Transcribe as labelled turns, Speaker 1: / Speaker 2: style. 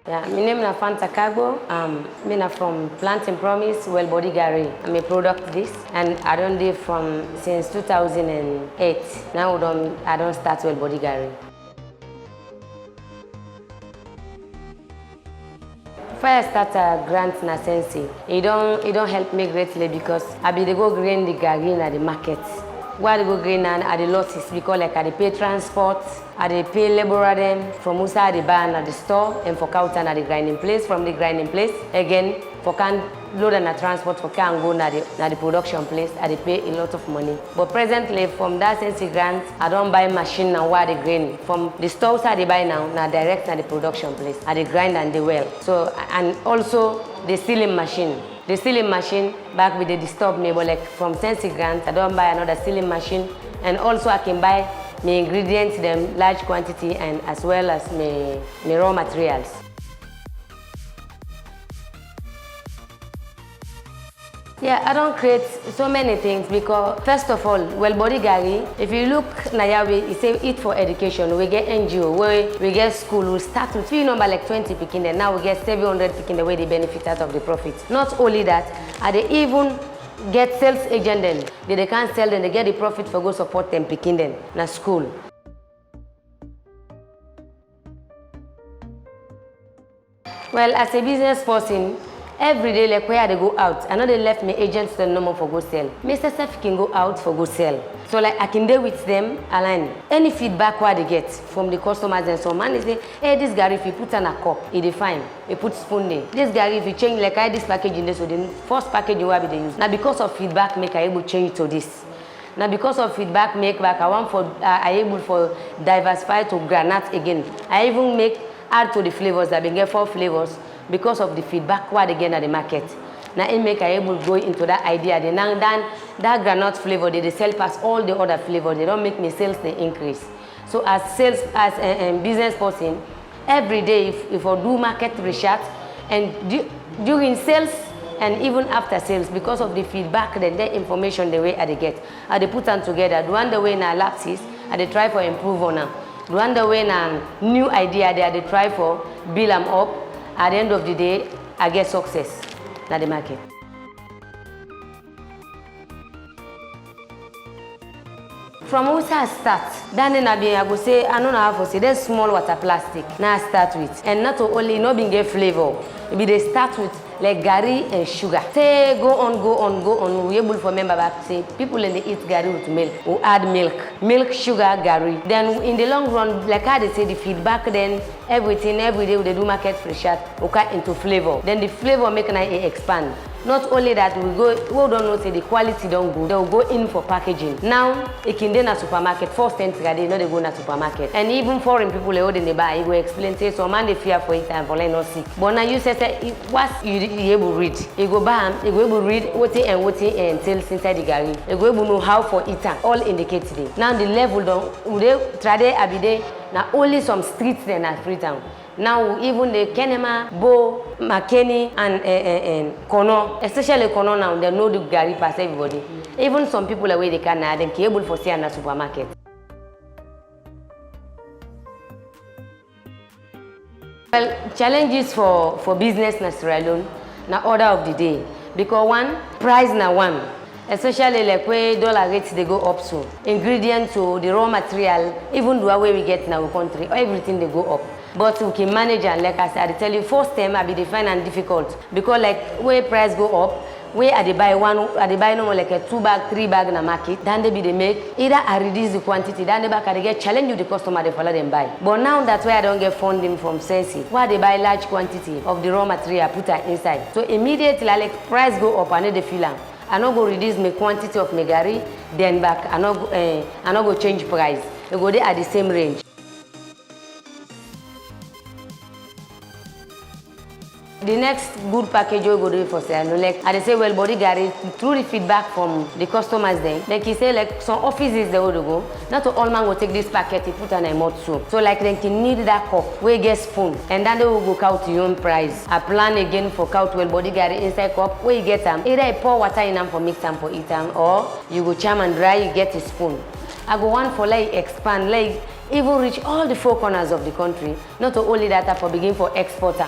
Speaker 1: Yeah, my name is Fanta Kagbo. I'm from Planting Promise, Well Body Gary. I'm a product this, and I don't do from since 2008. Now I don't start Well Body Gary. First start a grant na sensi. It don't help me greatly because I be the go grain the gari in the market. Why they go grain and at the losses because like I dey pay transport, I dey pay laborer them from outside the barn at the store and for counter at the grinding place, from the grinding place again for can load and a transport for can go na the production place, I dey pay a lot of money. But presently from that sensi grant, I don't buy machine and why the grain. From the stores I dey buy now direct na the production place. I dey grind and the well. So and also the sealing machine. The sealing machine back with the disturb me, but like from sensi grant, I don't buy another sealing machine, and also I can buy my ingredients, them large quantity, and as well as my raw materials. Yeah, I don't create so many things because first of all, Well Body Gary, if you look now, we say eat for education, we get NGO, we get school, we start with few number like 20 picking there, now we get 700 picking the way they benefit out of the profit. Not only that, they even get sales agent then, they can't sell them, they get the profit for go support them picking them na school. Well, as a business person, every day, like where they go out, I know they left me agents the number for go sell. Mr. Seth can go out for go sell. So like I can deal with them, and any feedback what they get from the customers and so man, they say, hey, this Gary, if you put on a cup, it fine. You put spoon there. This Gary, if you change like this packaging, this so the first packaging will be the use. Now because of feedback, make I able to change to this. Now because of feedback, make back I want for I able for diversify to granite again. I even make add to the flavors that we get 4 flavors. Because of the feedback what they get at the market. Now it make I able to go into that idea. Then that granite flavor they sell past all the other flavors. They don't make me sales they increase. So as a business person, every day if I do market research and during sales and even after sales, because of the feedback then the information the way they get, they put them together. The one the way na lapses, they try for improve on them. The one the way na new idea they try for build them up. At the end of the day, I get success in the market. From which I start, then I go say, I don't know how to say, there's small water plastic. Now I start with, and not only not being get flavor, maybe they start with like gari and sugar. Say go on. We able to remember back say people in the eat gari with milk or add milk, sugar, gari. Then in the long run, like how they say the feedback, then everything every day they do market fresh out, okay, into flavor. Then the flavor make it expand. Not only that, we don't know say the quality don't go. They will go in for packaging. Now it can then a supermarket. First time they know they go na supermarket. And even foreign people they hold in the bar, you go explain say so man they fear for it and for like not sick. But now you say what you able to read. You go buy you go able to read what it entails inside the gari. You go able to know how for it all indicated it. Now the level don't they try every day. Now only some streets then are Freetown. Now even the Kenema, Bo, McKinney and Kono, especially Kono now, they know the gari pass everybody. Even some people away they can they can able for sale in the supermarket. Well, challenges for business in Sierra Leone, na order of the day. Because one, price na one. Especially like where dollar rates they go up so. Ingredients to the raw material, even the way we get in our country, everything they go up. But we can manage and like I said, I tell you first time I be define and difficult. Because like where price go up, where they buy no more like a 2 bag, 3 bag in the market, then they make either I reduce the quantity, then they back they get challenge with the customer, they follow them buy. But now that's why I don't get funding from Sensi. Why they buy large quantity of the raw material, put it inside. So immediately like price go up and they feel am. I not go reduce my quantity of my gari, then back I not go change price. They go there at the same range. The next good package we go do for sale, like I say, well, body gari through the feedback from the customers then. Like he say, like some offices they would go. Not to all man will take this packet, he put on a mouth soap. So like they can need that cup, we get spoon, and then they will go count your own price. I plan again for count well body gari inside cup, where you get them. Either I pour water in them for mix them for eat them, or you go charm and dry, you get a spoon. I go one for like expand, like even reach all the 4 corners of the country. Not only that, I for begin for exporter.